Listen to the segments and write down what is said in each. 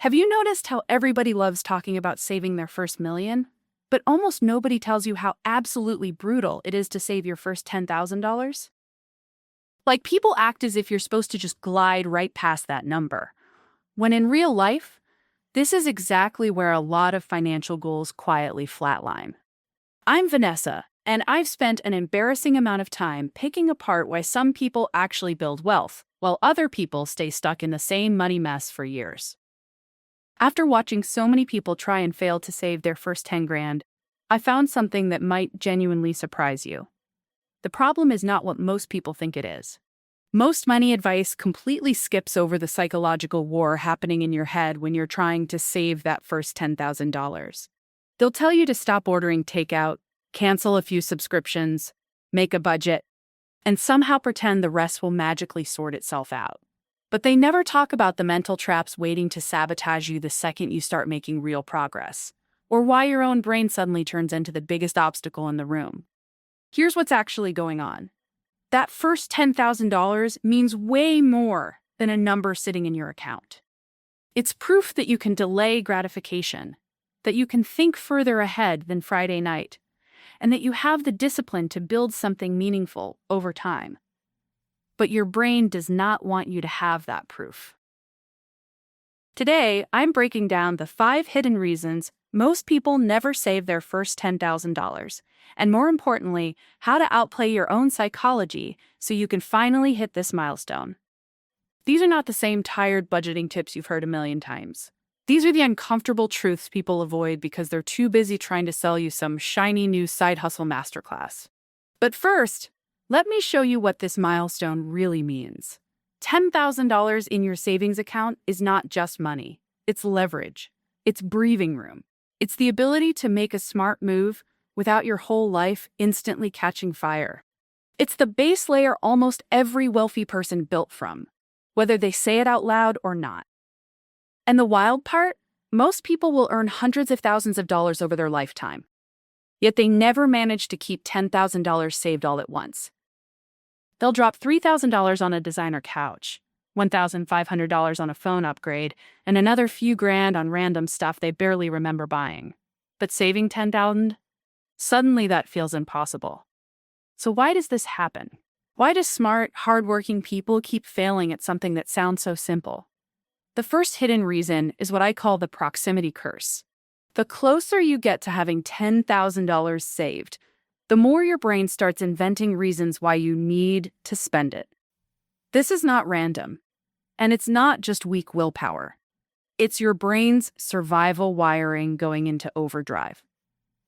Have you noticed how everybody loves talking about saving their first million? But almost nobody tells you how absolutely brutal it is to save your first $10,000? Like, people act as if you're supposed to just glide right past that number, when in real life, this is exactly where a lot of financial goals quietly flatline. I'm Vanessa, and I've spent an embarrassing amount of time picking apart why some people actually build wealth, while other people stay stuck in the same money mess for years. After watching so many people try and fail to save their first 10 grand, I found something that might genuinely surprise you. The problem is not what most people think it is. Most money advice completely skips over the psychological war happening in your head when you're trying to save that first $10,000. They'll tell you to stop ordering takeout, cancel a few subscriptions, make a budget, and somehow pretend the rest will magically sort itself out. But they never talk about the mental traps waiting to sabotage you the second you start making real progress, or why your own brain suddenly turns into the biggest obstacle in the room. Here's what's actually going on. That first $10,000 means way more than a number sitting in your account. It's proof that you can delay gratification, that you can think further ahead than Friday night, and that you have the discipline to build something meaningful over time. But your brain does not want you to have that proof. Today, I'm breaking down the 5 hidden reasons most people never save their first $10,000, and more importantly, how to outplay your own psychology so you can finally hit this milestone. These are not the same tired budgeting tips you've heard a million times. These are the uncomfortable truths people avoid because they're too busy trying to sell you some shiny new side hustle masterclass. But first, let me show you what this milestone really means. $10,000 in your savings account is not just money. It's leverage. It's breathing room. It's the ability to make a smart move without your whole life instantly catching fire. It's the base layer almost every wealthy person built from, whether they say it out loud or not. And the wild part? Most people will earn hundreds of thousands of dollars over their lifetime. Yet they never manage to keep $10,000 saved all at once. They'll drop $3,000 on a designer couch, $1,500 on a phone upgrade, and another few grand on random stuff they barely remember buying. But saving $10,000? Suddenly that feels impossible. So why does this happen? Why do smart, hardworking people keep failing at something that sounds so simple? The first hidden reason is what I call the proximity curse. The closer you get to having $10,000 saved, the more your brain starts inventing reasons why you need to spend it. This is not random, and it's not just weak willpower. It's your brain's survival wiring going into overdrive.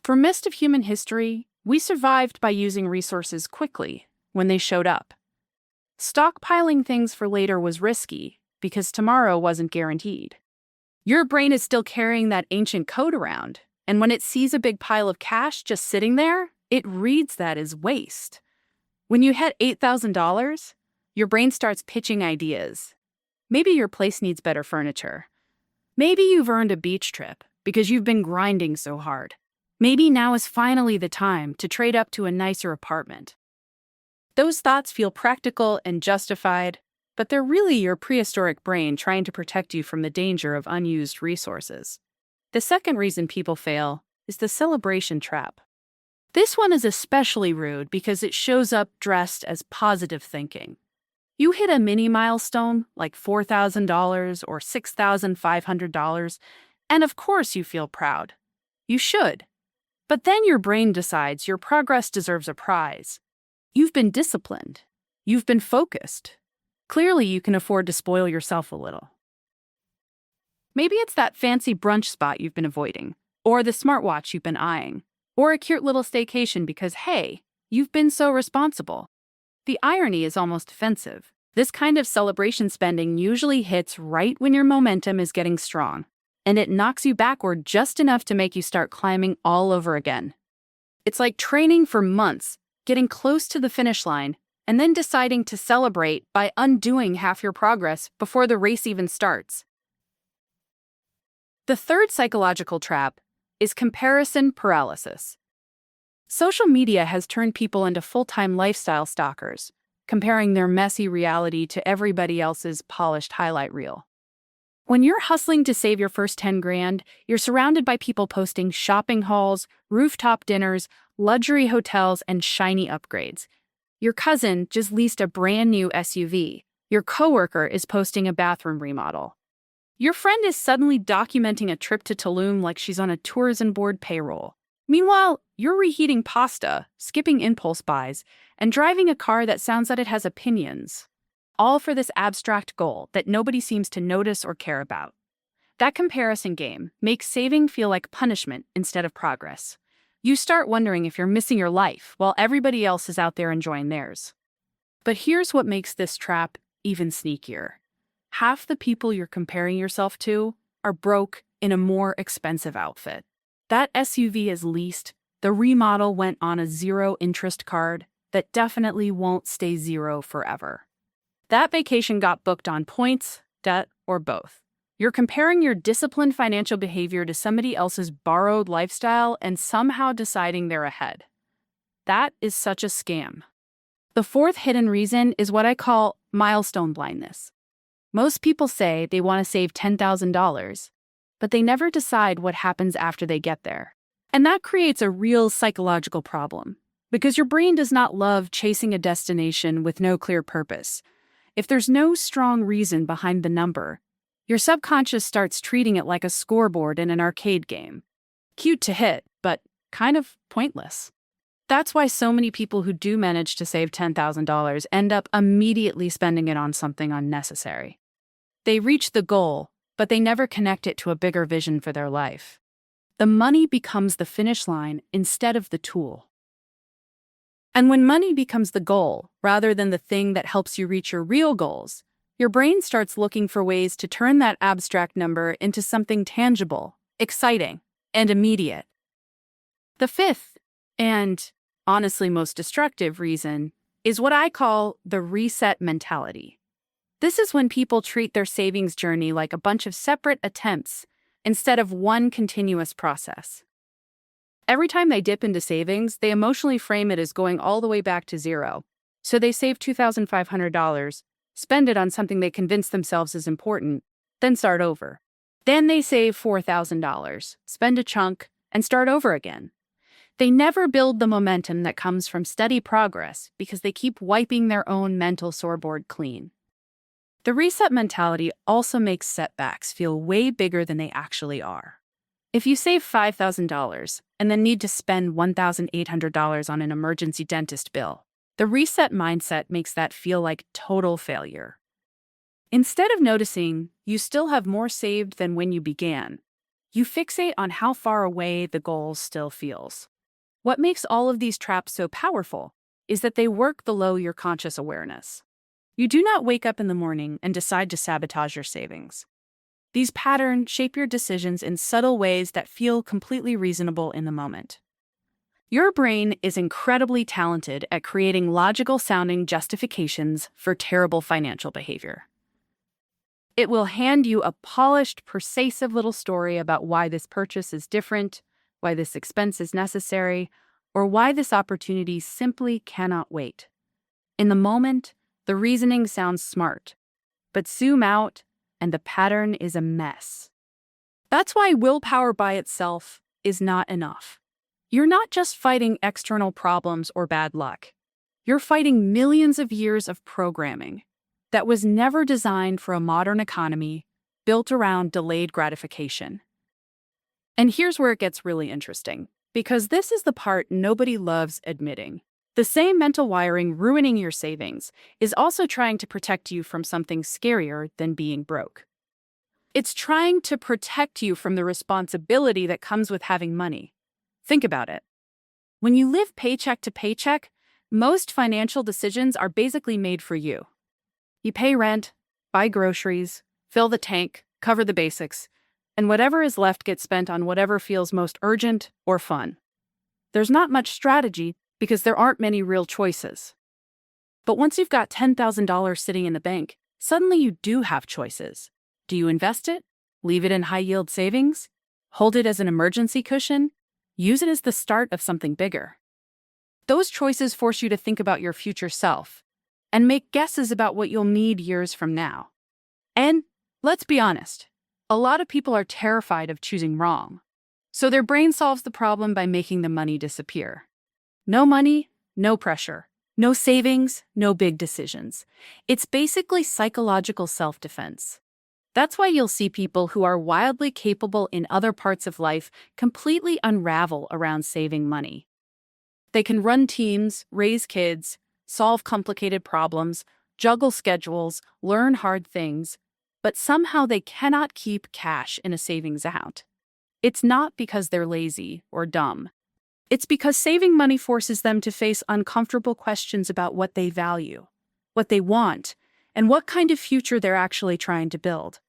For most of human history, we survived by using resources quickly when they showed up. Stockpiling things for later was risky because tomorrow wasn't guaranteed. Your brain is still carrying that ancient code around, and when it sees a big pile of cash just sitting there, it reads that as waste. When you hit $8,000, your brain starts pitching ideas. Maybe your place needs better furniture. Maybe you've earned a beach trip because you've been grinding so hard. Maybe now is finally the time to trade up to a nicer apartment. Those thoughts feel practical and justified, but they're really your prehistoric brain trying to protect you from the danger of unused resources. The second reason people fail is the celebration trap. This one is especially rude because it shows up dressed as positive thinking. You hit a mini milestone like $4,000 or $6,500, and of course you feel proud. You should. But then your brain decides your progress deserves a prize. You've been disciplined. You've been focused. Clearly you can afford to spoil yourself a little. Maybe it's that fancy brunch spot you've been avoiding, or the smartwatch you've been eyeing, or a cute little staycation because, hey, you've been so responsible. The irony is almost offensive. This kind of celebration spending usually hits right when your momentum is getting strong, and it knocks you backward just enough to make you start climbing all over again. It's like training for months, getting close to the finish line, and then deciding to celebrate by undoing half your progress before the race even starts. The third psychological trap is comparison paralysis. Social media has turned people into full-time lifestyle stalkers, comparing their messy reality to everybody else's polished highlight reel. When you're hustling to save your first 10 grand, you're surrounded by people posting shopping hauls, rooftop dinners, luxury hotels, and shiny upgrades. Your cousin just leased a brand new SUV. Your coworker is posting a bathroom remodel. Your friend is suddenly documenting a trip to Tulum like she's on a tourism board payroll. Meanwhile, you're reheating pasta, skipping impulse buys, and driving a car that sounds that it has opinions. All for this abstract goal that nobody seems to notice or care about. That comparison game makes saving feel like punishment instead of progress. You start wondering if you're missing your life while everybody else is out there enjoying theirs. But here's what makes this trap even sneakier. Half the people you're comparing yourself to are broke in a more expensive outfit. That SUV is leased, the remodel went on a zero-interest card that definitely won't stay zero forever. That vacation got booked on points, debt, or both. You're comparing your disciplined financial behavior to somebody else's borrowed lifestyle and somehow deciding they're ahead. That is such a scam. The fourth hidden reason is what I call milestone blindness. Most people say they want to save $10,000, but they never decide what happens after they get there. And that creates a real psychological problem, because your brain does not love chasing a destination with no clear purpose. If there's no strong reason behind the number, your subconscious starts treating it like a scoreboard in an arcade game. Cute to hit, but kind of pointless. That's why so many people who do manage to save $10,000 end up immediately spending it on something unnecessary. They reach the goal, but they never connect it to a bigger vision for their life. The money becomes the finish line instead of the tool. And when money becomes the goal, rather than the thing that helps you reach your real goals, your brain starts looking for ways to turn that abstract number into something tangible, exciting, and immediate. The fifth, and honestly most destructive reason, is what I call the reset mentality. This is when people treat their savings journey like a bunch of separate attempts instead of one continuous process. Every time they dip into savings, they emotionally frame it as going all the way back to zero. So they save $2,500, spend it on something they convince themselves is important, then start over. Then they save $4,000, spend a chunk, and start over again. They never build the momentum that comes from steady progress because they keep wiping their own mental scoreboard clean. The reset mentality also makes setbacks feel way bigger than they actually are. If you save $5,000 and then need to spend $1,800 on an emergency dentist bill, the reset mindset makes that feel like total failure. Instead of noticing you still have more saved than when you began, you fixate on how far away the goal still feels. What makes all of these traps so powerful is that they work below your conscious awareness. You do not wake up in the morning and decide to sabotage your savings. These patterns shape your decisions in subtle ways that feel completely reasonable in the moment. Your brain is incredibly talented at creating logical-sounding justifications for terrible financial behavior. It will hand you a polished, persuasive little story about why this purchase is different, why this expense is necessary, or why this opportunity simply cannot wait. In the moment, the reasoning sounds smart, but zoom out, and the pattern is a mess. That's why willpower by itself is not enough. You're not just fighting external problems or bad luck. You're fighting millions of years of programming that was never designed for a modern economy built around delayed gratification. And here's where it gets really interesting, because this is the part nobody loves admitting. The same mental wiring ruining your savings is also trying to protect you from something scarier than being broke. It's trying to protect you from the responsibility that comes with having money. Think about it. When you live paycheck to paycheck, most financial decisions are basically made for you. You pay rent, buy groceries, fill the tank, cover the basics, and whatever is left gets spent on whatever feels most urgent or fun. There's not much strategy because there aren't many real choices. But once you've got $10,000 sitting in the bank, suddenly you do have choices. Do you invest it? Leave it in high-yield savings? Hold it as an emergency cushion? Use it as the start of something bigger? Those choices force you to think about your future self and make guesses about what you'll need years from now. And let's be honest, A lot of people are terrified of choosing wrong. So their brain solves the problem by making the money disappear. No money, no pressure. No savings, no big decisions. It's basically psychological self-defense. That's why you'll see people who are wildly capable in other parts of life completely unravel around saving money. They can run teams, raise kids, solve complicated problems, juggle schedules, learn hard things, but somehow they cannot keep cash in a savings account. It's not because they're lazy or dumb. It's because saving money forces them to face uncomfortable questions about what they value, what they want, and what kind of future they're actually trying to build.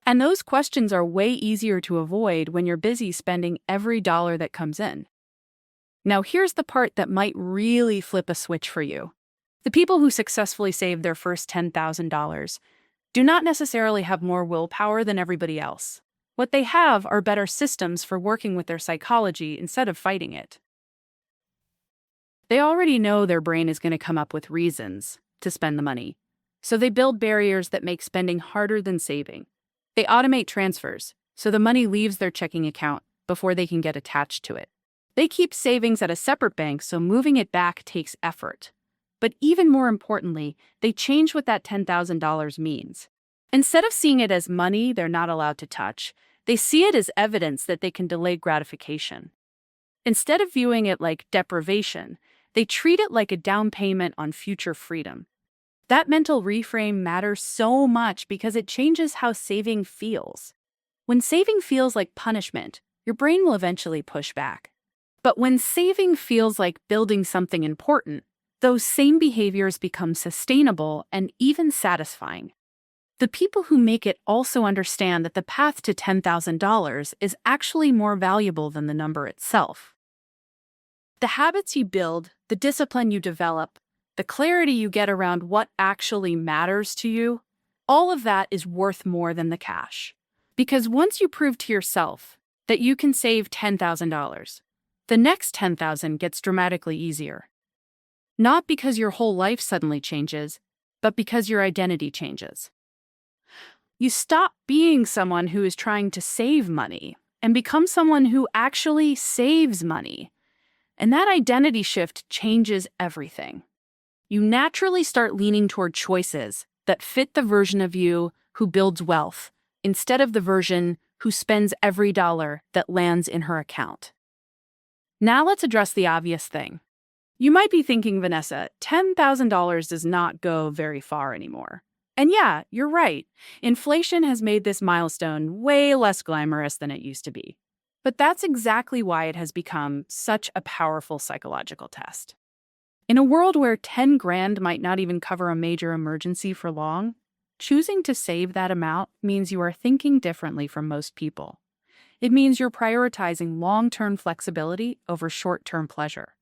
And those questions are way easier to avoid when you're busy spending every dollar that comes in. Now, here's the part that might really flip a switch for you. The people who successfully save their first $10,000 do not necessarily have more willpower than everybody else. What they have are better systems for working with their psychology instead of fighting it. They already know their brain is going to come up with reasons to spend the money, so they build barriers that make spending harder than saving. They automate transfers, so the money leaves their checking account before they can get attached to it. They keep savings at a separate bank, so moving it back takes effort. But even more importantly, they change what that $10,000 means. Instead of seeing it as money they're not allowed to touch, they see it as evidence that they can delay gratification. Instead of viewing it like deprivation, they treat it like a down payment on future freedom. That mental reframe matters so much because it changes how saving feels. When saving feels like punishment, your brain will eventually push back. But when saving feels like building something important, those same behaviors become sustainable and even satisfying. The people who make it also understand that the path to $10,000 is actually more valuable than the number itself. The habits you build, the discipline you develop, the clarity you get around what actually matters to you, all of that is worth more than the cash. Because once you prove to yourself that you can save $10,000, the next $10,000 gets dramatically easier. Not because your whole life suddenly changes, but because your identity changes. You stop being someone who is trying to save money and become someone who actually saves money. And that identity shift changes everything. You naturally start leaning toward choices that fit the version of you who builds wealth instead of the version who spends every dollar that lands in her account. Now let's address the obvious thing. You might be thinking, Vanessa, $10,000 does not go very far anymore. And yeah, you're right. Inflation has made this milestone way less glamorous than it used to be. But that's exactly why it has become such a powerful psychological test. In a world where 10 grand might not even cover a major emergency for long, choosing to save that amount means you are thinking differently from most people. It means you're prioritizing long-term flexibility over short-term pleasure.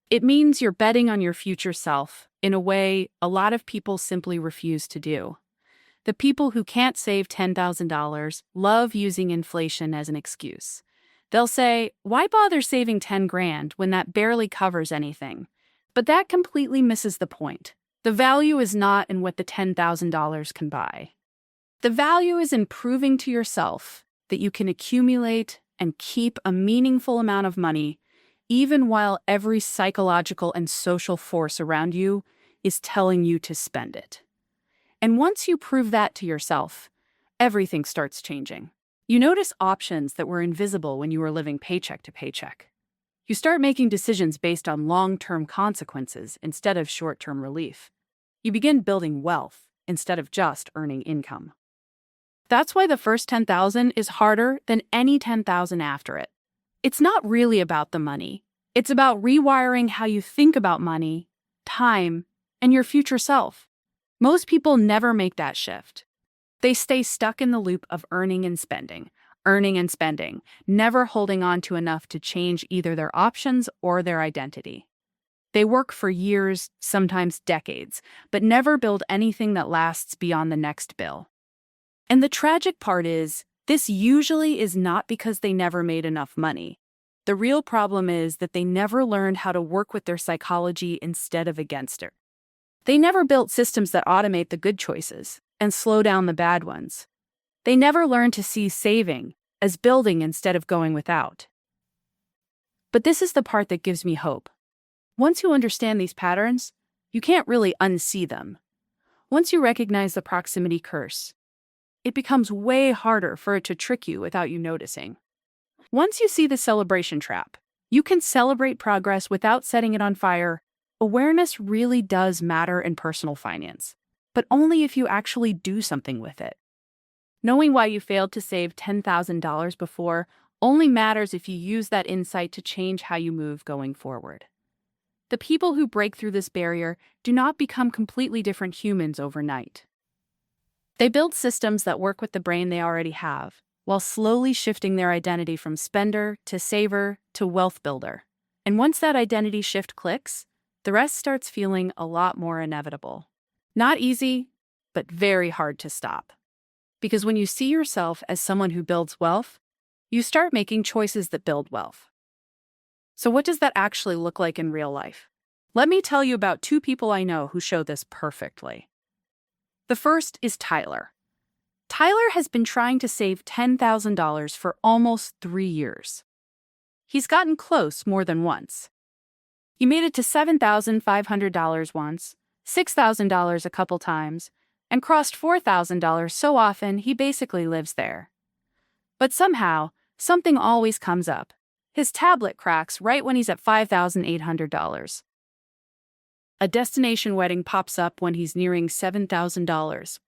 It means you're betting on your future self in a way a lot of people simply refuse to do. The people who can't save $10,000 love using inflation as an excuse. They'll say, why bother saving 10 grand when that barely covers anything? But that completely misses the point. The value is not in what the $10,000 can buy. The value is in proving to yourself that you can accumulate and keep a meaningful amount of money even while every psychological and social force around you is telling you to spend it. And once you prove that to yourself, everything starts changing. You notice options that were invisible when you were living paycheck to paycheck. You start making decisions based on long-term consequences instead of short-term relief. You begin building wealth instead of just earning income. That's why the first $10,000 is harder than any $10,000 after it. It's not really about the money. It's about rewiring how you think about money, time, and your future self. Most people never make that shift. They stay stuck in the loop of earning and spending, never holding on to enough to change either their options or their identity. They work for years, sometimes decades, but never build anything that lasts beyond the next bill. And the tragic part is, this usually is not because they never made enough money. The real problem is that they never learned how to work with their psychology instead of against it. They never built systems that automate the good choices and slow down the bad ones. They never learn to see saving as building instead of going without. But this is the part that gives me hope. Once you understand these patterns, you can't really unsee them. Once you recognize the proximity curse, it becomes way harder for it to trick you without you noticing. Once you see the celebration trap, you can celebrate progress without setting it on fire. Awareness really does matter in personal finance, but only if you actually do something with it. Knowing why you failed to save $10,000 before only matters if you use that insight to change how you move going forward. The people who break through this barrier do not become completely different humans overnight. They build systems that work with the brain they already have, while slowly shifting their identity from spender to saver to wealth builder. And once that identity shift clicks, the rest starts feeling a lot more inevitable. Not easy, but very hard to stop. Because when you see yourself as someone who builds wealth, you start making choices that build wealth. So what does that actually look like in real life? Let me tell you about two people I know who show this perfectly. The first is Tyler. Tyler has been trying to save $10,000 for almost 3 years. He's gotten close more than once. He made it to $7,500 once, $6,000 a couple times, and crossed $4,000 so often he basically lives there. But somehow, something always comes up. His tablet cracks right when he's at $5,800. A destination wedding pops up when he's nearing $7,000.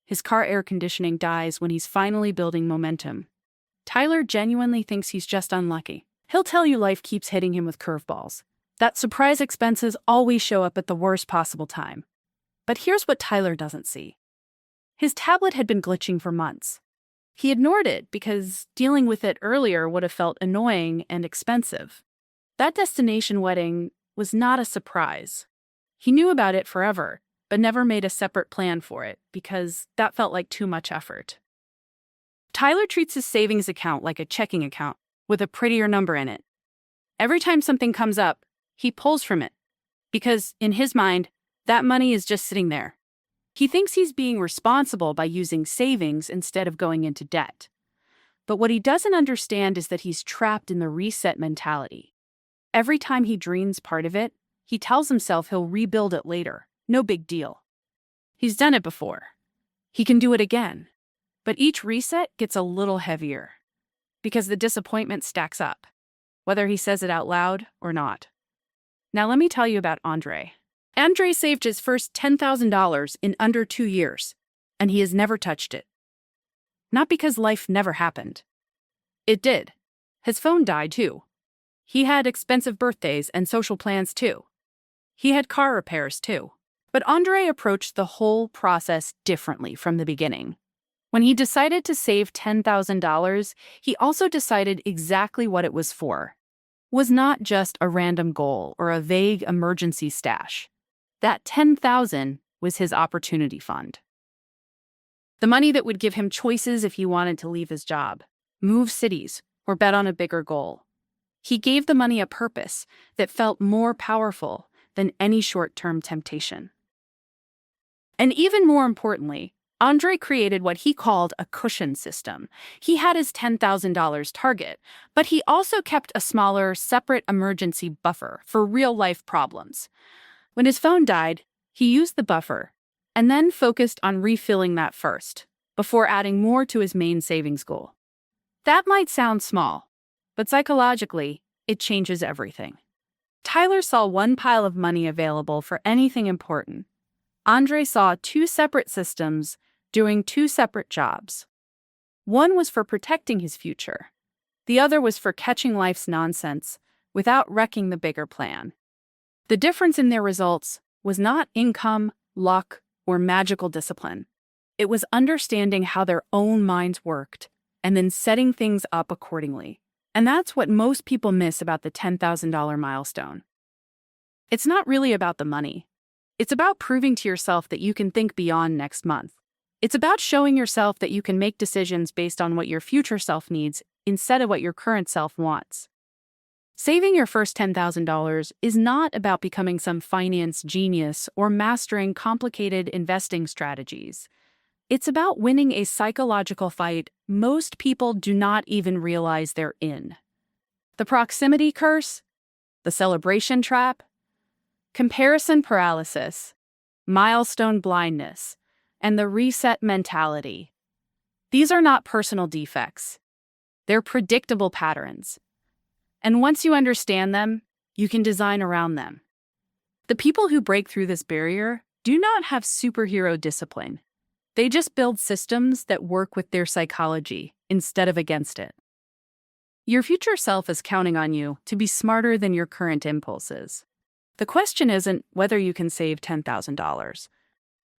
His car air conditioning dies when he's finally building momentum. Tyler genuinely thinks he's just unlucky. He'll tell you life keeps hitting him with curveballs, that surprise expenses always show up at the worst possible time. But here's what Tyler doesn't see. His tablet had been glitching for months. He ignored it because dealing with it earlier would have felt annoying and expensive. That destination wedding was not a surprise. He knew about it forever, but never made a separate plan for it because that felt like too much effort. Tyler treats his savings account like a checking account with a prettier number in it. Every time something comes up, he pulls from it because, in his mind, that money is just sitting there. He thinks he's being responsible by using savings instead of going into debt. But what he doesn't understand is that he's trapped in the reset mentality. Every time he drains part of it, he tells himself he'll rebuild it later. No big deal. He's done it before. He can do it again. But each reset gets a little heavier because the disappointment stacks up, whether he says it out loud or not. Now let me tell you about Andre. Andre saved his first $10,000 in under 2 years, and he has never touched it. Not because life never happened. It did. His phone died too. He had expensive birthdays and social plans too. He had car repairs too. But Andre approached the whole process differently from the beginning. When he decided to save $10,000, he also decided exactly what it was for. It was not just a random goal or a vague emergency stash. That $10,000 was his opportunity fund. The money that would give him choices if he wanted to leave his job, move cities, or bet on a bigger goal. He gave the money a purpose that felt more powerful than any short-term temptation. And even more importantly, Andre created what he called a cushion system. He had his $10,000 target, but he also kept a smaller, separate emergency buffer for real-life problems. When his phone died, he used the buffer and then focused on refilling that first, before adding more to his main savings goal. That might sound small, but psychologically, it changes everything. Tyler saw one pile of money available for anything important. Andre saw 2 separate systems doing 2 separate jobs. One was for protecting his future. The other was for catching life's nonsense without wrecking the bigger plan. The difference in their results was not income, luck, or magical discipline. It was understanding how their own minds worked and then setting things up accordingly. And that's what most people miss about the $10,000 milestone. It's not really about the money. It's about proving to yourself that you can think beyond next month. It's about showing yourself that you can make decisions based on what your future self needs instead of what your current self wants. Saving your first $10,000 is not about becoming some finance genius or mastering complicated investing strategies. It's about winning a psychological fight most people do not even realize they're in. The proximity curse, the celebration trap, comparison paralysis, milestone blindness, and the reset mentality. These are not personal defects. They're predictable patterns. And once you understand them, you can design around them. The people who break through this barrier do not have superhero discipline. They just build systems that work with their psychology instead of against it. Your future self is counting on you to be smarter than your current impulses. The question isn't whether you can save $10,000.